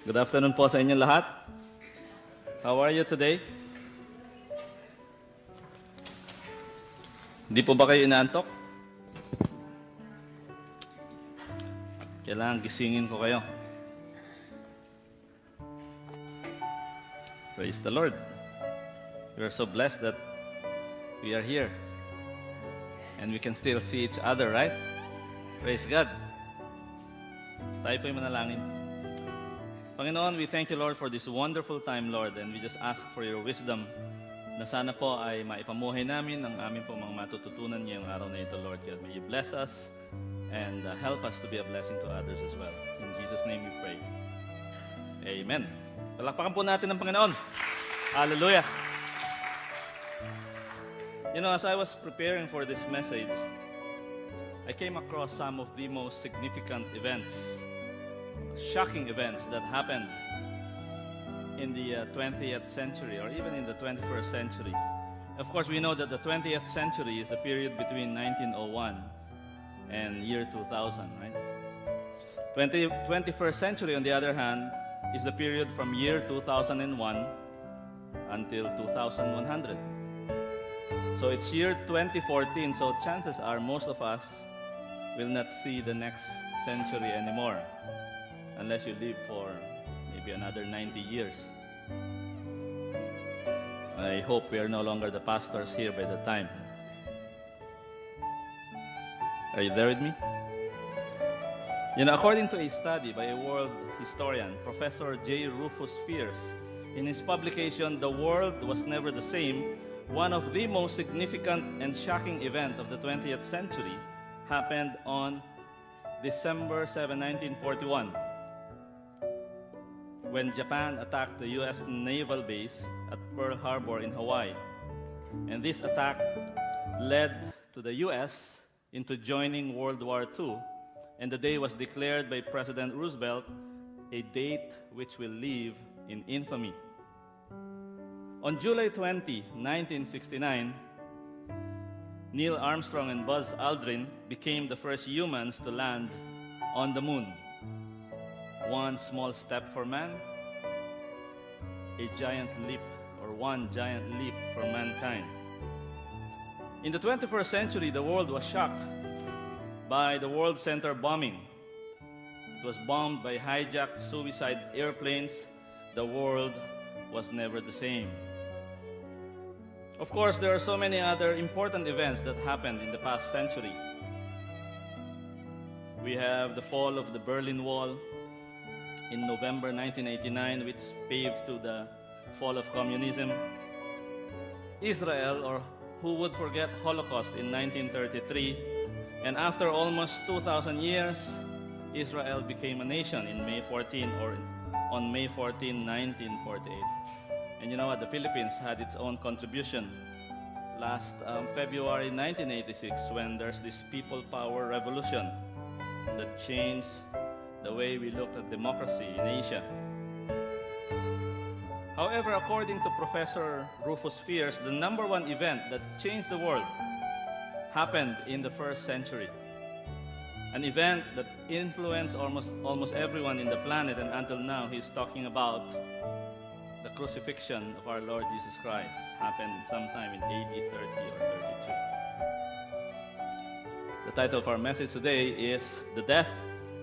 Good afternoon po sa inyong lahat. How are you today? Hindi po ba kayo inaantok? Kailangan gisingin ko kayo. Praise the Lord. We are so blessed that we are here. And we can still see each other, right? Praise God. Tayo po'y manalangin. Panginoon, we thank you, Lord, for this wonderful time, Lord. And we just ask for your wisdom na sana po ay maipamuhay namin ang aming po mga matututunan ngayong araw na ito, Lord God. May you bless us and help us to be a blessing to others as well. In Jesus' name we pray. Amen. Palakpakan po natin ang Panginoon. Hallelujah. You know, as I was preparing for this message, I came across some of the most significant events, shocking events that happened in the 20th century or even in the 21st century. Of course, we know that the 20th century is the period between 1901 and year 2000, right? 21st century, on the other hand, is the period from year 2001 until 2100. So it's year 2014, so chances are most of us will not see the next century anymore unless you live for maybe another 90 years. I hope we are no longer the pastors here by the time. Are you there with me? You know, according to a study by a world historian, Professor J. Rufus Fears, in his publication, The World Was Never the Same, one of the most significant and shocking events of the 20th century happened on December 7, 1941, when Japan attacked the U.S. naval base at Pearl Harbor in Hawaii. And this attack led to the U.S. into joining World War II, and the day was declared by President Roosevelt a date which will live in infamy. On July 20, 1969, Neil Armstrong and Buzz Aldrin became the first humans to land on the moon. One small step for man, a giant leap, or one giant leap for mankind. In the 21st century, the world was shocked by the World Center bombing. It was bombed by hijacked suicide airplanes. The world was never the same. Of course, there are so many other important events that happened in the past century. We have the fall of the Berlin Wall in November 1989, which paved to the fall of communism. Israel, or who would forget Holocaust in 1933, and after almost 2,000 years, Israel became a nation in May 14, or on May 14, 1948. And you know what? The Philippines had its own contribution last February 1986, when there's this people power revolution that changed the way we looked at democracy in Asia. However, according to Professor Rufus Fears, the number one event that changed the world happened in the first century. An event that influenced almost everyone in the planet, and until now he's talking about the crucifixion of our Lord Jesus Christ. Happened sometime in AD 30 or 32. The title of our message today is The Death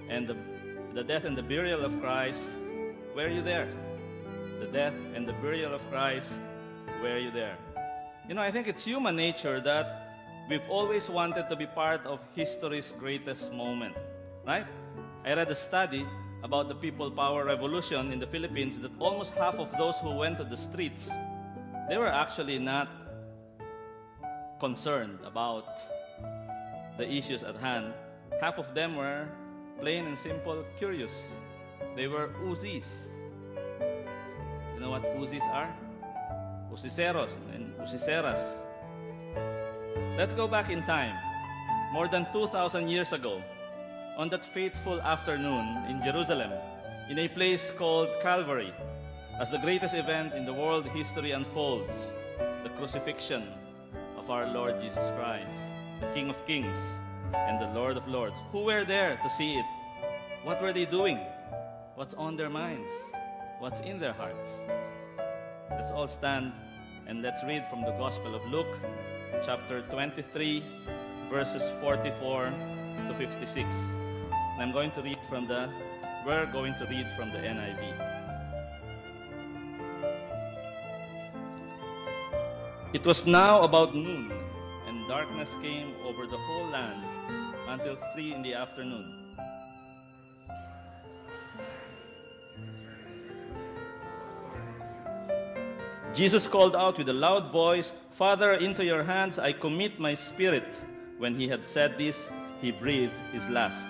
and the Burial of Christ. Were you there? The death and the burial of Christ. Were you there? You know, I think it's human nature that we've always wanted to be part of history's greatest moment, right? I read a study about the people power revolution in the Philippines that almost half of those who went to the streets, they were actually not concerned about the issues at hand. Half of them were plain and simple curious. They were Uzis. You know what Uzis are? Usiseros and Usiseras. Let's go back in time. More than 2,000 years ago, on that fateful afternoon in Jerusalem, in a place called Calvary, as the greatest event in the world history unfolds, the crucifixion of our Lord Jesus Christ, the King of Kings and the Lord of Lords. Who were there to see it? What were they doing? what's on their minds, what's in their hearts. Let's all stand and let's read from the Gospel of Luke, chapter 23, verses 44 to 56. And we're going to read from the NIV. It was now about noon, and darkness came over the whole land until 3 in the afternoon. Jesus called out with a loud voice, "Father, into your hands I commit my spirit." When he had said this, he breathed his last.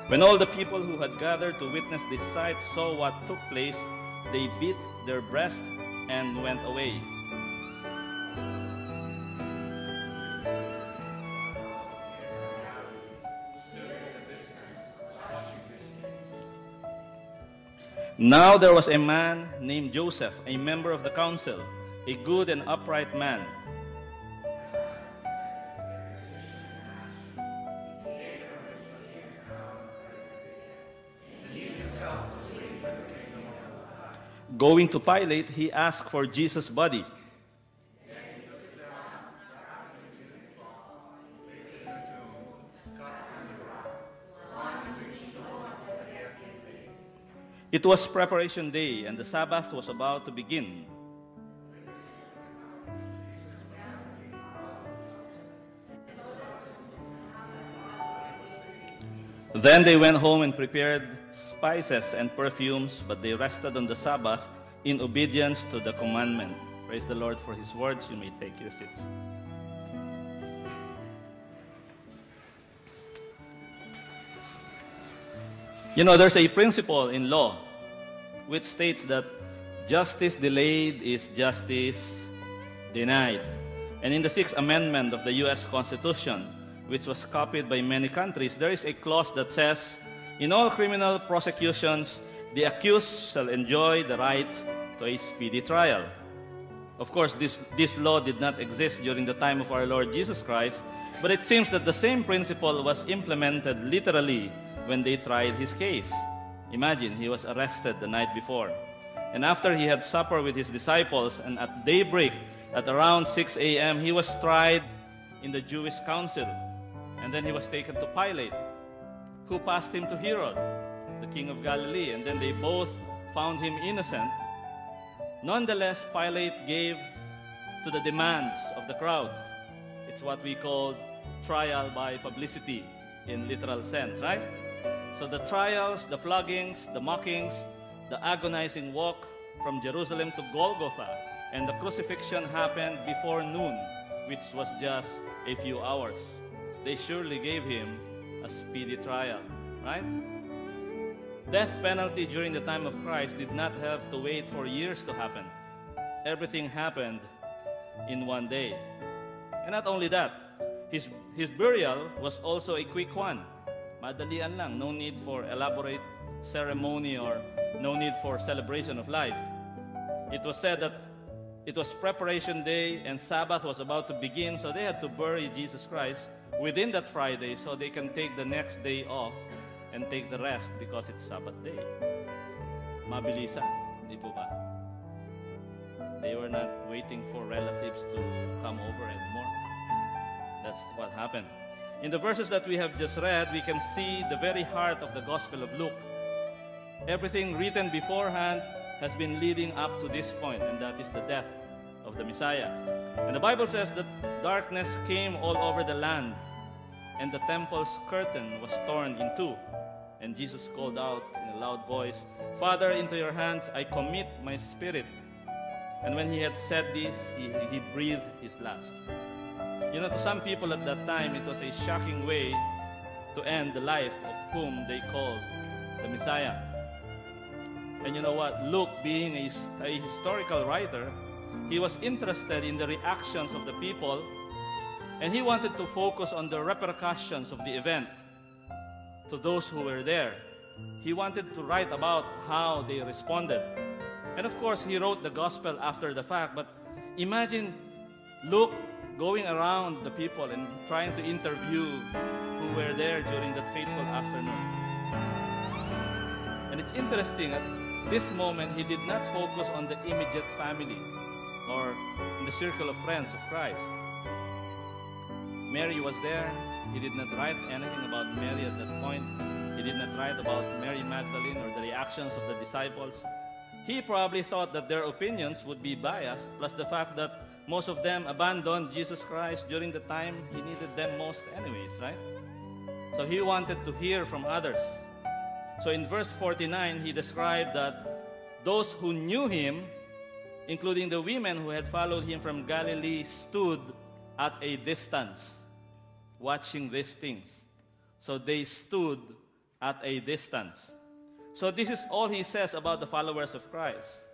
When all the people who had gathered to witness this sight saw what took place, they beat their breast and went away. Now there was a man named Joseph, a member of the council, a good and upright man. Going to Pilate, he asked for Jesus' body. It was preparation day, and the Sabbath was about to begin. Then they went home and prepared spices and perfumes, but they rested on the Sabbath in obedience to the commandment. Praise the Lord for His words. You may take your seats. You know, there's a principle in law which states that justice delayed is justice denied. And in the 6th Amendment of the U.S. Constitution, which was copied by many countries, there is a clause that says, in all criminal prosecutions, the accused shall enjoy the right to a speedy trial. Of course, this law did not exist during the time of our Lord Jesus Christ, but it seems that the same principle was implemented literally when they tried his case. Imagine, he was arrested the night before. And after he had supper with his disciples, and at daybreak, at around 6 a.m., he was tried in the Jewish council. And then he was taken to Pilate, who passed him to Herod, the king of Galilee. And then they both found him innocent. Nonetheless, Pilate gave to the demands of the crowd. It's what we call trial by publicity in literal sense, right? So the trials, the floggings, the mockings, the agonizing walk from Jerusalem to Golgotha, and the crucifixion happened before noon, which was just a few hours. They surely gave him a speedy trial, right? Death penalty during the time of Christ did not have to wait for years to happen. Everything happened in one day. And not only that, his burial was also a quick one. Madalian lang, no need for elaborate ceremony or no need for celebration of life. It was said that it was preparation day and Sabbath was about to begin, so they had to bury Jesus Christ within that Friday so they can take the next day off and take the rest because it's Sabbath day. Mabilisan, di po ba? They were not waiting for relatives to come over anymore. That's what happened. In the verses that we have just read, we can see the very heart of the Gospel of Luke. Everything written beforehand has been leading up to this point, and that is the death of the Messiah. And the Bible says that darkness came all over the land, and the temple's curtain was torn in two. And Jesus called out in a loud voice, "Father, into your hands I commit my spirit." And when he had said this, he breathed his last. You know, to some people at that time, it was a shocking way to end the life of whom they called the Messiah. And you know what? Luke, being a historical writer, he was interested in the reactions of the people, and he wanted to focus on the repercussions of the event to those who were there. He wanted to write about how they responded. And of course, he wrote the gospel after the fact, but imagine Luke going around the people and trying to interview who were there during that fateful afternoon. And it's interesting, at this moment, he did not focus on the immediate family or in the circle of friends of Christ. Mary was there. He did not write anything about Mary at that point. He did not write about Mary Magdalene or the reactions of the disciples. He probably thought that their opinions would be biased, plus the fact that most of them abandoned Jesus Christ during the time he needed them most anyways, right? So he wanted to hear from others. So in verse 49, he described that those who knew him, including the women who had followed him from Galilee, stood at a distance, watching these things. So they stood at a distance. So this is all he says about the followers of Christ.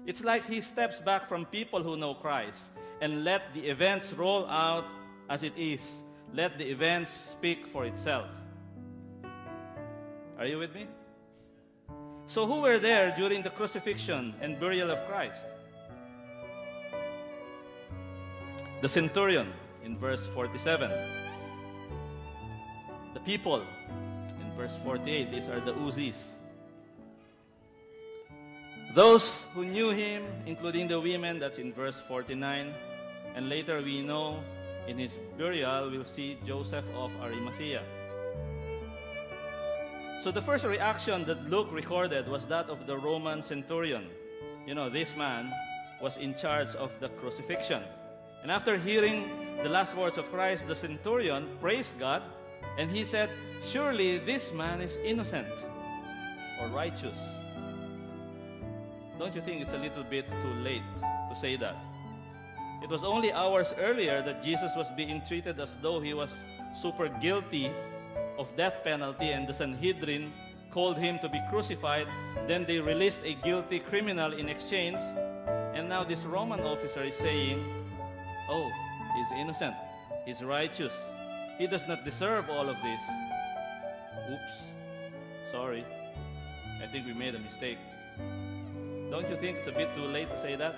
It's like he steps back from people who know Christ and let the events roll out as it is. Let the events speak for itself. Are you with me? So who were there during the crucifixion and burial of Christ? The centurion in verse 47. The people in verse 48. These are the Uzis. Those who knew him, including the women, that's in verse 49. And later we know in his burial, we'll see Joseph of Arimathea. So the first reaction that Luke recorded was that of the Roman centurion. You know, this man was in charge of the crucifixion. And after hearing the last words of Christ, the centurion praised God, and he said, "Surely this man is innocent or righteous." Don't you think it's a little bit too late to say that? It was only hours earlier that Jesus was being treated as though he was super guilty of death penalty, and the Sanhedrin called him to be crucified. Then they released a guilty criminal in exchange, and now this Roman officer is saying, "Oh, he's innocent, he's righteous, he does not deserve all of this." Oops, sorry, I think we made a mistake. Don't you think it's a bit too late to say that?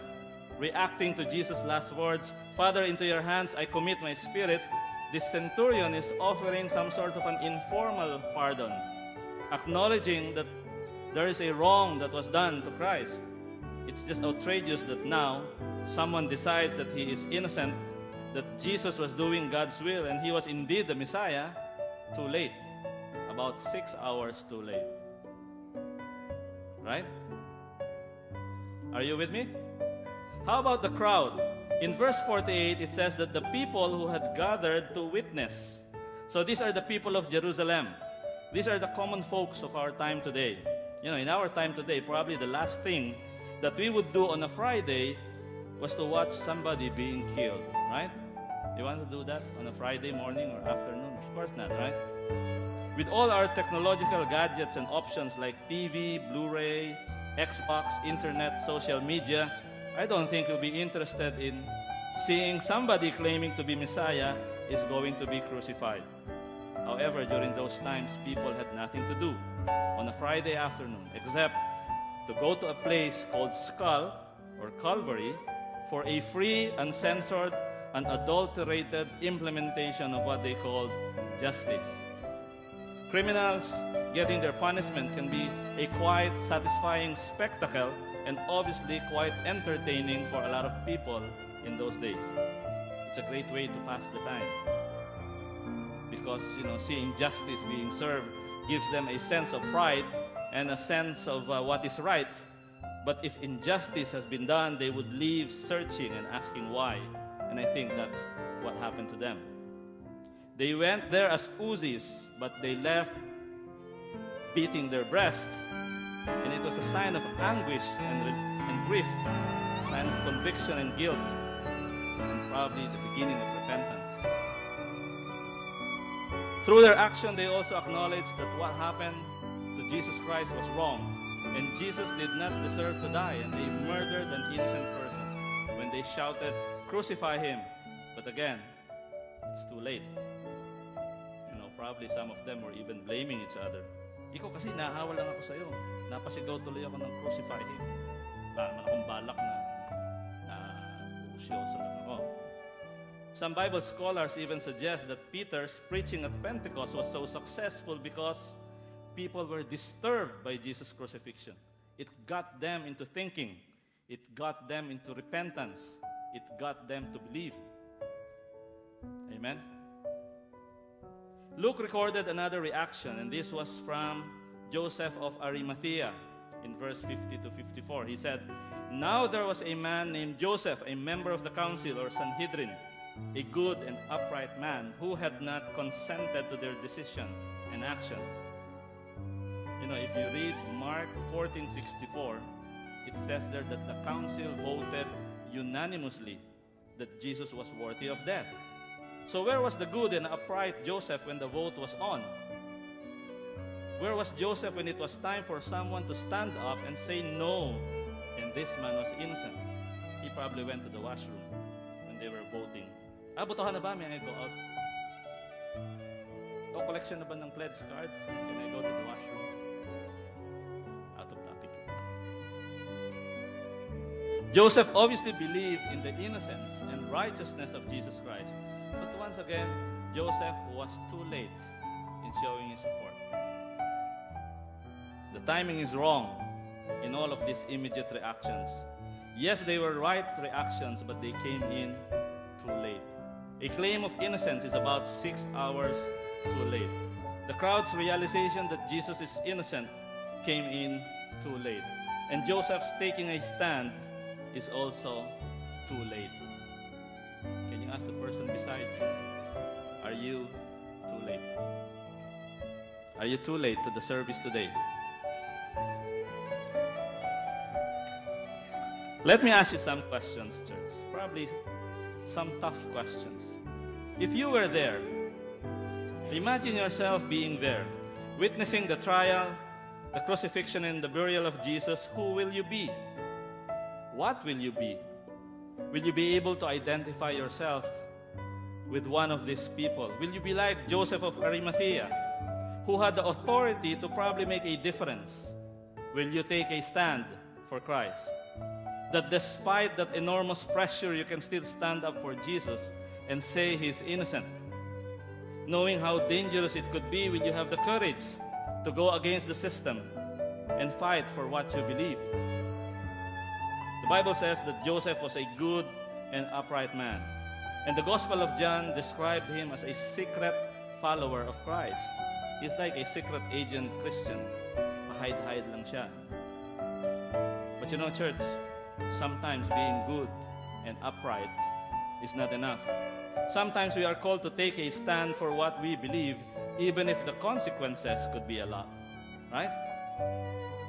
Reacting to Jesus' last words, "Father, into your hands I commit my spirit," this centurion is offering some sort of an informal pardon, acknowledging that there is a wrong that was done to Christ. It's just outrageous that now someone decides that he is innocent, that Jesus was doing God's will, and he was indeed the Messiah. Too late. About 6 hours too late. Right? Are you with me? How about the crowd? In verse 48, it says that the people who had gathered to witness. So these are the people of Jerusalem. These are the common folks of our time today. You know, in our time today, probably the last thing that we would do on a Friday was to watch somebody being killed, right? You want to do that on a Friday morning or afternoon? Of course not, right? With all our technological gadgets and options like TV, Blu-ray, Xbox, internet, social media, I don't think you'll be interested in seeing somebody claiming to be Messiah is going to be crucified. However, during those times, people had nothing to do on a Friday afternoon except to go to a place called Skull or Calvary for a free, uncensored, unadulterated implementation of what they called justice. Criminals getting their punishment can be a quite satisfying spectacle and obviously quite entertaining for a lot of people in those days. It's a great way to pass the time because, you know, seeing justice being served gives them a sense of pride and a sense of what is right. But if injustice has been done, they would leave searching and asking why. And I think that's what happened to them. They went there as Uzis, but they left beating their breast. And it was a sign of anguish and grief, a sign of conviction and guilt, and probably the beginning of repentance. Through their action, they also acknowledged that what happened to Jesus Christ was wrong, and Jesus did not deserve to die, and they murdered an innocent person when they shouted, "Crucify him!" But again, it's too late. You know, probably some of them were even blaming each other. Ikaw kasi nahawa lang ako sa'yo. Napasigaw tuloy ako ng crucify him. Wala naman akong balak na uusyoso lang ako. Some Bible scholars even suggest that Peter's preaching at Pentecost was so successful because people were disturbed by Jesus' crucifixion. It got them into thinking. It got them into repentance. It got them to believe. Amen? Luke recorded another reaction, and this was from Joseph of Arimathea in verse 50 to 54. He said, "Now there was a man named Joseph, a member of the council or Sanhedrin, a good and upright man who had not consented to their decision and action." You know, if you read Mark 14:64, it says there that the council voted unanimously that Jesus was worthy of death. So where was the good and upright Joseph when the vote was on? Where was Joseph when it was time for someone to stand up and say no, and this man was innocent? He probably went to the washroom when they were voting. Botohan na ba? May I go out? O, collection na ba ng pledge cards? Can I go to the washroom? Out of topic. Joseph obviously believed in the innocence and righteousness of Jesus Christ. But once again, Joseph was too late in showing his support. The timing is wrong in all of these immediate reactions. Yes, they were right reactions, but they came in too late. A claim of innocence is about 6 hours too late. The crowd's realization that Jesus is innocent came in too late. And Joseph's taking a stand is also too late. Can you ask the person beside you, are you too late? Are you too late to the service today? Let me ask you some questions, church. Probably some tough questions. If you were there, imagine yourself being there, witnessing the trial, the crucifixion, and the burial of Jesus. Who will you be? What will you be? Will you be able to identify yourself with one of these people? Will you be like Joseph of Arimathea, who had the authority to probably make a difference? Will you take a stand for Christ? That despite that enormous pressure, you can still stand up for Jesus and say He's innocent. Knowing how dangerous it could be, will you have the courage to go against the system and fight for what you believe? The Bible says that Joseph was a good and upright man. And the Gospel of John described him as a secret follower of Christ. He's like a secret agent Christian. Mahide-hide lang siya. But you know, church, sometimes being good and upright is not enough. Sometimes we are called to take a stand for what we believe, even if the consequences could be a lot. Right?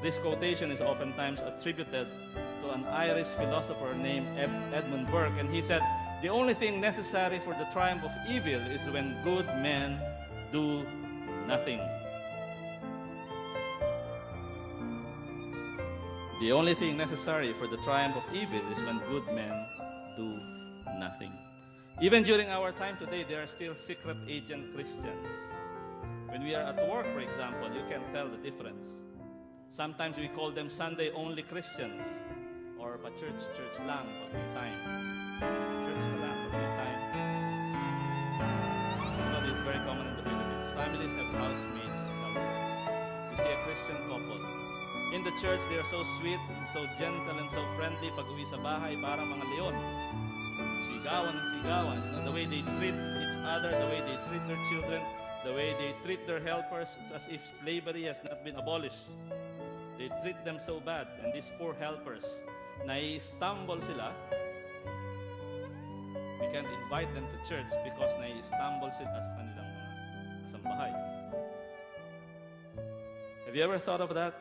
This quotation is oftentimes attributed to an Irish philosopher named Edmund Burke, and he said, "The only thing necessary for the triumph of evil is when good men do nothing." The only thing necessary for the triumph of evil is when good men do nothing. Even during our time today, there are still secret agent Christians. When we are at work, for example, you can tell the difference. Sometimes we call them Sunday-only Christians, or pa-church lang pag may time. Church lang pag may time. You know, this is very common in the Philippines. Families have housemates or helpers. You see a Christian couple. In the church, they are so sweet, and so gentle, and so friendly. Pag uwi sa bahay, parang mga leon. Sigawan ng sigawan. You know, the way they treat each other, the way they treat their children, the way they treat their helpers, it's as if slavery has not been abolished. They treat them so bad. And these poor helpers, nai-stumble sila. We can't invite them to church because nai-stumble sila sa kanilang mga kasambahay. Have you ever thought of that?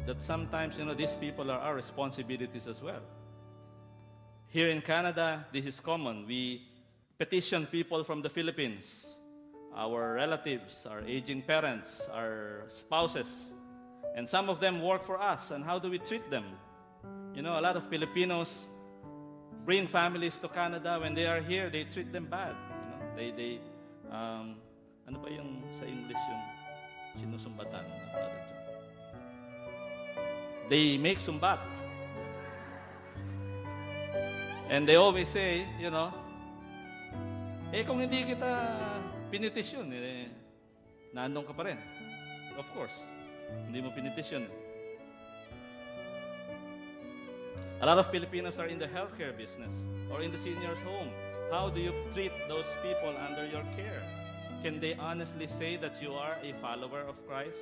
That sometimes, you know, these people are our responsibilities as well. Here in Canada, this is common. We petition people from the Philippines, our relatives, our aging parents, our spouses, and some of them work for us. And how do we treat them? You know, a lot of Filipinos bring families to Canada. When they are here, they treat them bad. You know, ano ba yung sa English yung sinusumbatan? They make sumbat. And they always say, you know, Kung hindi kita pinitisyon, naandun ka pa rin. Of course, hindi mo pinitisyon. A lot of Filipinos are in the healthcare business or in the seniors' home. How do you treat those people under your care? Can they honestly say that you are a follower of Christ?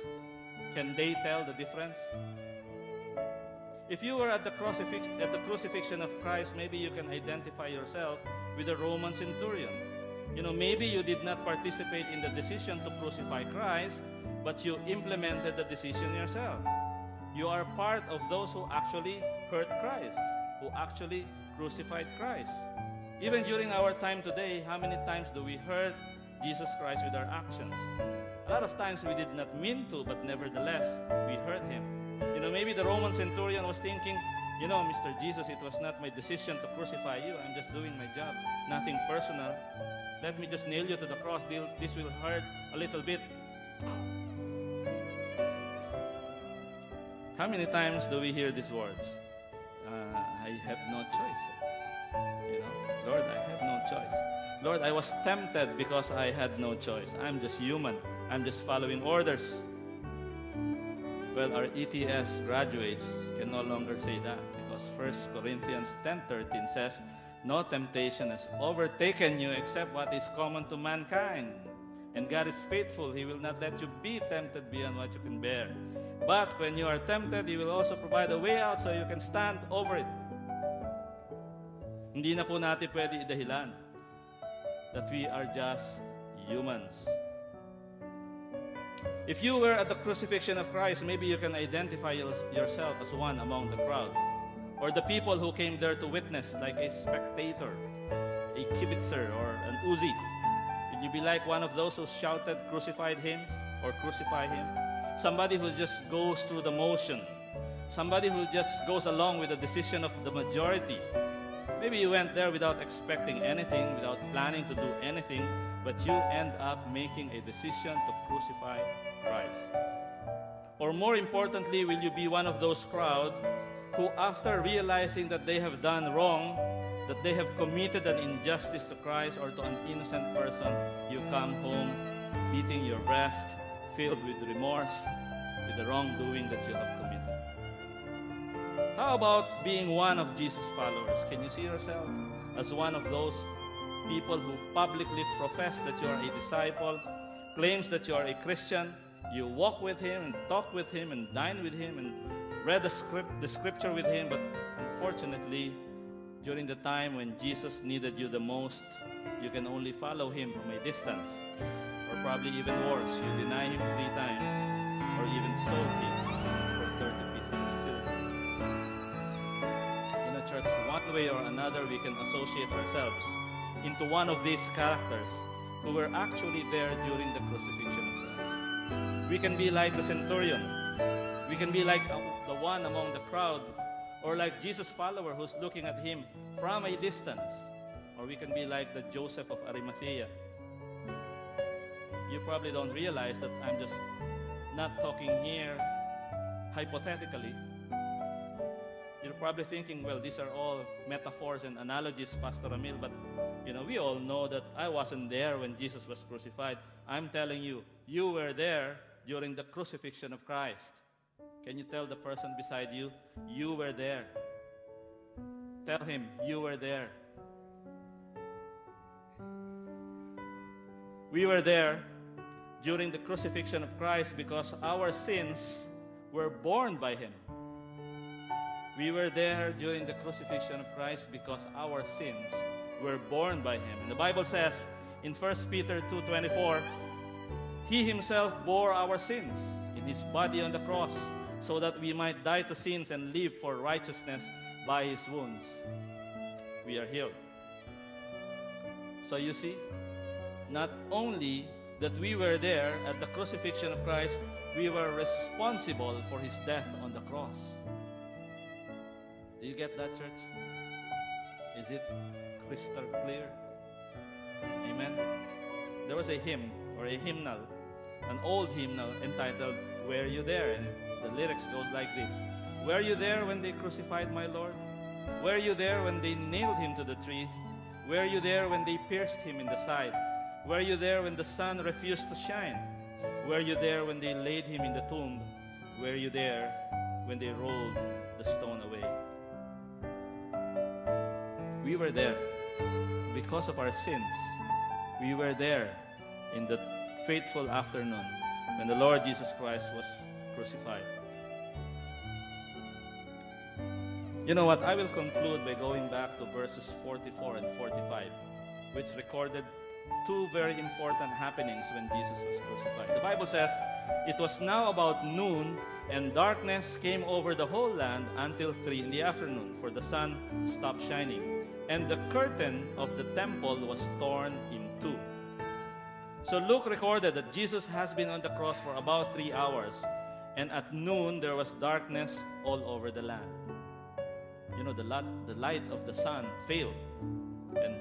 Can they tell the difference? If you were at the crucifixion of Christ, maybe you can identify yourself with the Roman centurion. Maybe you did not participate in the decision to crucify Christ, but you implemented the decision yourself. You are part of those who actually hurt Christ, who actually crucified Christ. Even during our time today, how many times do we hurt Jesus Christ with our actions? A lot of times we did not mean to, but nevertheless, we hurt him. Maybe the Roman centurion was thinking, Mr. Jesus, it was not my decision to crucify you. I'm just doing my job. Nothing personal. Let me just nail you to the cross. This will hurt a little bit. How many times do we hear these words? I have no choice. Lord, I have no choice. Lord, I was tempted because I had no choice. I'm just human. I'm just following orders. Well, our ETS graduates can no longer say that because 1 Corinthians 10:13 says, no temptation has overtaken you except what is common to mankind. And God is faithful. He will not let you be tempted beyond what you can bear. But when you are tempted, He will also provide a way out so you can stand over it. Hindi na po natin pwede idahilan that we are just humans. If you were at the crucifixion of Christ, maybe you can identify yourself as one among the crowd, or the people who came there to witness, like a spectator, a kibitzer, or an Uzi. Will you be like one of those who shouted, crucified him, or crucify him? Somebody who just goes through the motion. Somebody who just goes along with the decision of the majority. Maybe you went there without expecting anything, without planning to do anything, but you end up making a decision to crucify Christ. Or more importantly, will you be one of those crowd who, after realizing that they have done wrong, that they have committed an injustice to Christ or to an innocent person, you come home beating your breast, filled with remorse, with the wrongdoing that you have committed? How about being one of Jesus' followers? Can you see yourself as one of those people who publicly profess that you are a disciple, claims that you are a Christian, you walk with Him and talk with Him and dine with Him and read the scripture with Him, but unfortunately, during the time when Jesus needed you the most, you can only follow Him from a distance, or probably even worse, you deny Him 3 times, or even sold Him for 30 pieces of silver. In a church, one way or another, we can associate ourselves into one of these characters who were actually there during the crucifixion of Christ. We can be like the centurion. We can be like the one among the crowd, or like Jesus' follower who's looking at Him from a distance. Or we can be like the Joseph of Arimathea. You probably don't realize that I'm just not talking here hypothetically. You're probably thinking, well, these are all metaphors and analogies, Pastor Ramil, but we all know that I wasn't there when Jesus was crucified. I'm telling you, you were there during the crucifixion of Christ. Can you tell the person beside you, you were there? Tell him, you were there. We were there during the crucifixion of Christ because our sins were borne by Him. We were there during the crucifixion of Christ because our sins were borne by Him. And the Bible says in 1 Peter 2:24, He Himself bore our sins in His body on the cross, so that we might die to sins and live for righteousness. By His wounds we are healed. So you see, not only that we were there at the crucifixion of Christ, we were responsible for His death on the cross. Do you get that, church? Is it crystal clear? Amen? There was a hymn or a hymnal, an old hymnal entitled, Were You There? And the lyrics goes like this. Were you there when they crucified my Lord? Were you there when they nailed Him to the tree? Were you there when they pierced him in the side? Were you there when the sun refused to shine? Were you there when they laid him in the tomb? Were you there when they rolled the stone away? We were there because of our sins. We were there in the fateful afternoon when the Lord Jesus Christ was crucified. You know what? I will conclude by going back to verses 44 and 45, which recorded two very important happenings when Jesus was crucified. The Bible says, "It was now about noon, and darkness came over the whole land until 3 in the afternoon, for the sun stopped shining. And the curtain of the temple was torn in two." So Luke recorded that Jesus has been on the cross for about 3 hours, and at noon there was darkness all over the land. You know, the light of the sun failed. And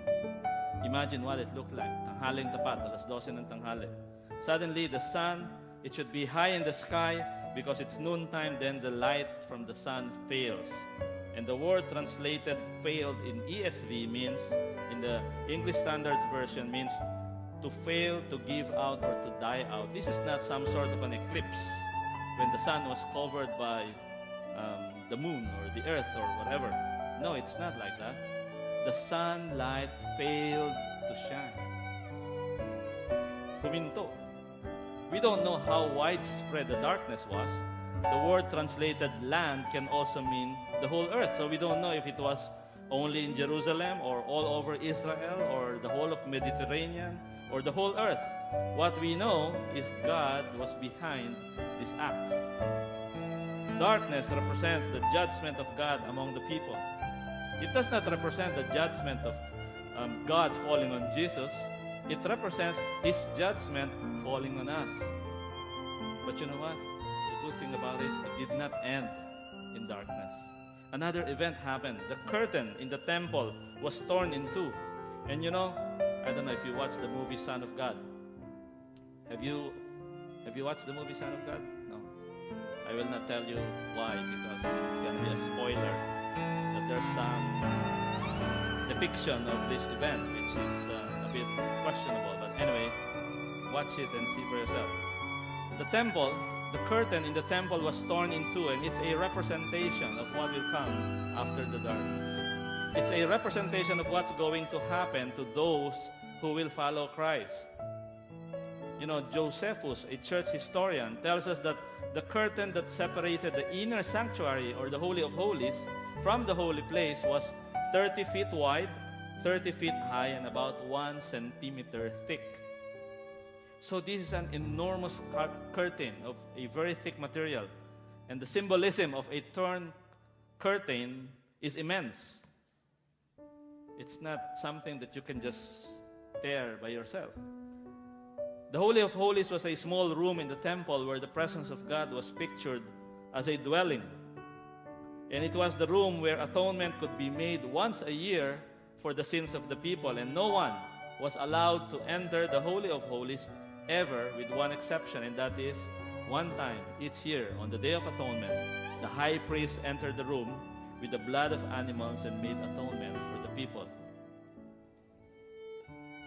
imagine what it looked like. Tanghaling tapat, alas 12 ng tanghali. Suddenly, the sun, it should be high in the sky because it's noontime, then the light from the sun fails. And the word translated failed in ESV means, in the English Standard Version, means to fail, to give out, or to die out. This is not some sort of an eclipse when the sun was covered by the moon or the earth or whatever. No, it's not like that. The sunlight failed to shine. Huminto. We don't know how widespread the darkness was. The word translated land can also mean the whole earth. So we don't know if it was only in Jerusalem or all over Israel or the whole of Mediterranean or the whole earth. What we know is God was behind this act. Darkness represents the judgment of God among the people. It does not represent the judgment of God falling on Jesus. It represents His judgment falling on us. But you know what? The good thing about it, it did not end in darkness. Another event happened. The curtain in the temple was torn in two. And you know, I don't know if you watched the movie Son of God. Have you watched the movie Son of God? No. I will not tell you why, because it's going to be a spoiler. But there's some depiction of this event which is a bit questionable. But anyway, watch it and see for yourself. The temple, the curtain in the temple was torn in two, and it's a representation of what will come after the darkness. It's a representation of what's going to happen to those who will follow Christ. You know, Josephus, a church historian, tells us that the curtain that separated the inner sanctuary, or the Holy of Holies, from the holy place was 30 feet wide, 30 feet high, and about 1 centimeter thick. So this is an enormous curtain of a very thick material. And the symbolism of a torn curtain is immense. It's not something that you can just tear by yourself. The Holy of Holies was a small room in the temple where the presence of God was pictured as a dwelling. And it was the room where atonement could be made once a year for the sins of the people. And no one was allowed to enter the Holy of Holies ever, with one exception, and that is one time each year on the Day of Atonement, the high priest entered the room with the blood of animals and made atonement for the people.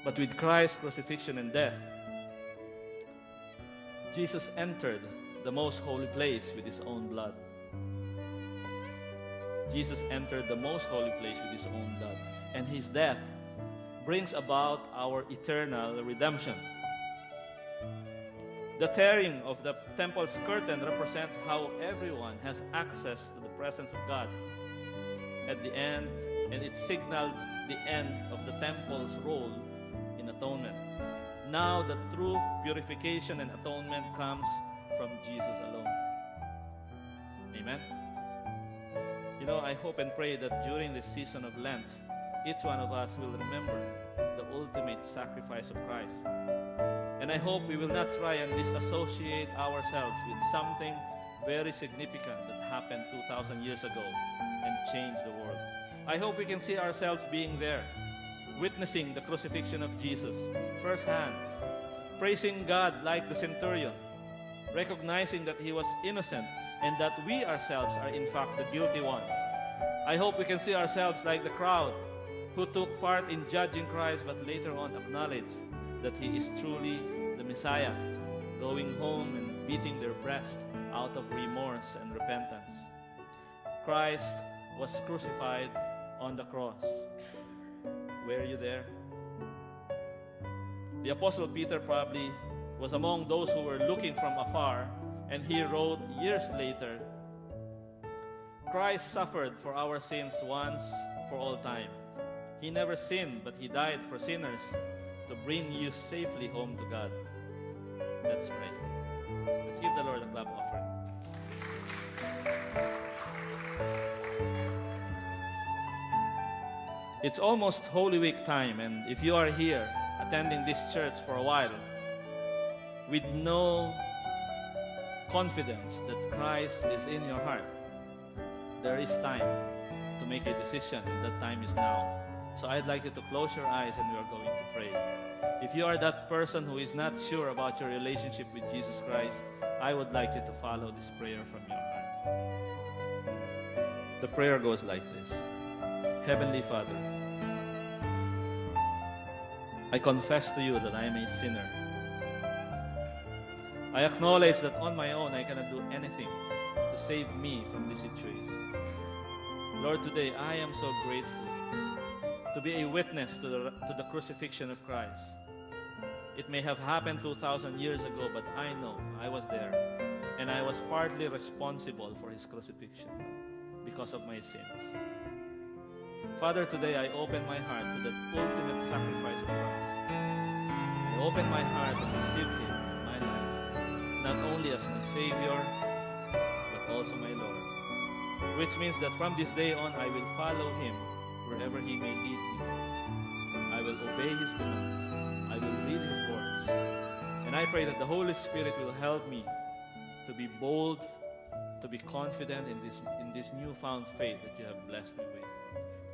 But with Christ's crucifixion and death, Jesus entered the most holy place with His own blood. Jesus entered the most holy place with His own blood. And His death brings about our eternal redemption. The tearing of the temple's curtain represents how everyone has access to the presence of God at the end, and it signaled the end of the temple's role in atonement. Now the true purification and atonement comes from Jesus alone. Amen? You know, I hope and pray that during this season of Lent, each one of us will remember the ultimate sacrifice of Christ. And I hope we will not try and disassociate ourselves with something very significant that happened 2,000 years ago and changed the world. I hope we can see ourselves being there, witnessing the crucifixion of Jesus firsthand, praising God like the centurion, recognizing that He was innocent and that we ourselves are in fact the guilty ones. I hope we can see ourselves like the crowd, who took part in judging Christ but later on acknowledged that he is truly the Messiah, going home and beating their breast out of remorse and repentance. Christ was crucified on the cross. Were you there? The Apostle Peter probably was among those who were looking from afar, and he wrote years later, Christ suffered for our sins once for all time. He never sinned, but he died for sinners to bring you safely home to God. Let's pray. Let's give the Lord a clap offering. It's almost Holy Week time, and if you are here attending this church for a while with no confidence that Christ is in your heart, there is time to make a decision, and that time is now. So I'd like you to close your eyes and we are going to pray. If you are that person who is not sure about your relationship with Jesus Christ, I would like you to follow this prayer from your heart. The prayer goes like this. Heavenly Father, I confess to you that I am a sinner. I acknowledge that on my own I cannot do anything to save me from this situation. Lord, today I am so grateful to be a witness to the crucifixion of Christ. It may have happened 2,000 years ago, but I know I was there, and I was partly responsible for his crucifixion because of my sins. Father, today I open my heart to that ultimate sacrifice of Christ. I open my heart to receive him in my life, not only as my Savior, but also my Lord. Which means that from this day on, I will follow him wherever he may lead me. I will obey his commands. I will read his words. And I pray that the Holy Spirit will help me to be bold, to be confident in this newfound faith that you have blessed me with.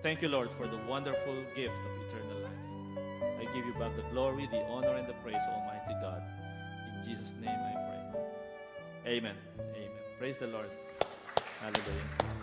Thank you, Lord, for the wonderful gift of eternal life. I give you back the glory, the honor, and the praise, Almighty God. In Jesus' name I pray. Amen. Amen. Praise the Lord. Hallelujah.